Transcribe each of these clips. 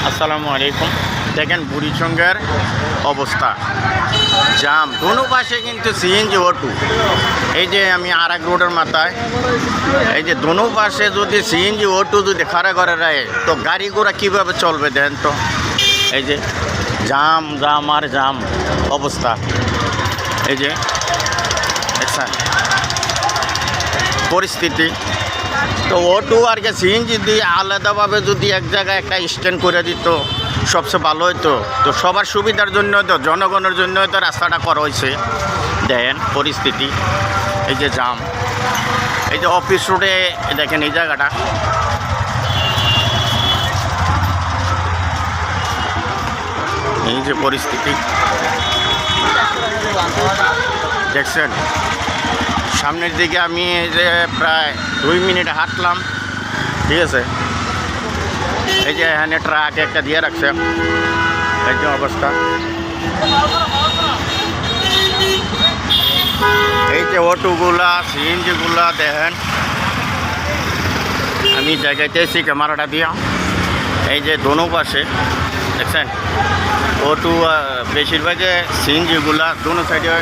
আসসালামু আলাইকুম। দেখেন বুড়িচঙ্গের অবস্থা, জাম দোনো পাশে, কিন্তু সিএনজি অটো। এই যে আমি আরেক রোডের মাথায়, এই যে দোনো পাশে যদি সিএনজি অটো যদি খাড়া করে রায়, তো গাড়ি ঘোড়া কীভাবে চলবে দেন তো। এই যে জাম জাম আর জাম অবস্থা, এই যে দেখছেন পরিস্থিতি। তো অটো আর কি সিএনজি দিয়ে আলাদাভাবে যদি এক জায়গায় একটা স্ট্যান্ড করে দিত সবচেয়ে ভালো হতো। তো সবার সুবিধার জন্য, তো জনগণের জন্য তো রাস্তাটা করা হয়েছে। দেখেন পরিস্থিতি, এই যে জাম, এই যে অফিস রোডে দেখেন এই জায়গাটা, এই যে পরিস্থিতি দেখছেন। সামনের দিকে আমি এই যে প্রায় 2 মিনিট হাঁটলাম, ঠিক আছে। এই যে এখানে ট্রাক একটা দিয়ে রাখছে, এই যে অবস্থা। এই যে অটোগুলা সিএনজিগুলা দেখেন, আমি দেখাইতেছি ক্যামেরাটা দিয়া। এই যে দোনো পাশে দেখছেন অটো, বেশিরভাগে সিএনজিগুলা দোনো সাইডে।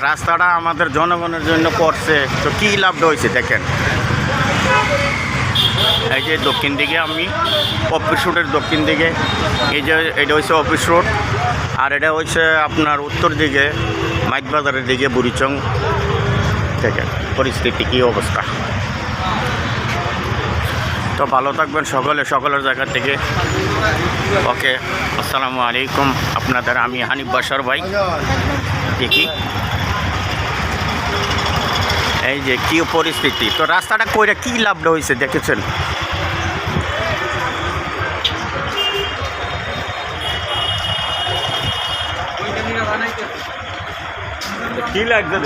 রাস্তাটা আমাদের জনগণের জন্য করছে, তো কী লাভটা হয়েছে দেখেন। এই যে দক্ষিণ দিকে আমি অফিস রোডের দক্ষিণ দিকে, এই যে এটা হচ্ছে অফিস রোড, আর এটা হচ্ছে আপনার উত্তর দিকে মাইকবাজারের দিকে বুড়িচং থেকে। পরিস্থিতি কী অবস্থা। তো ভালো থাকবেন সকলের জায়গা থেকে। ওকে, আসসালামু আলাইকুম। আপনাদের আমি হানিফ বাশার ভাই। দেখি এই যে কী পরিস্থিতি। তো রাস্তাটা কইরা কী লাভটা হয়েছে দেখেছেন। কি লাগছে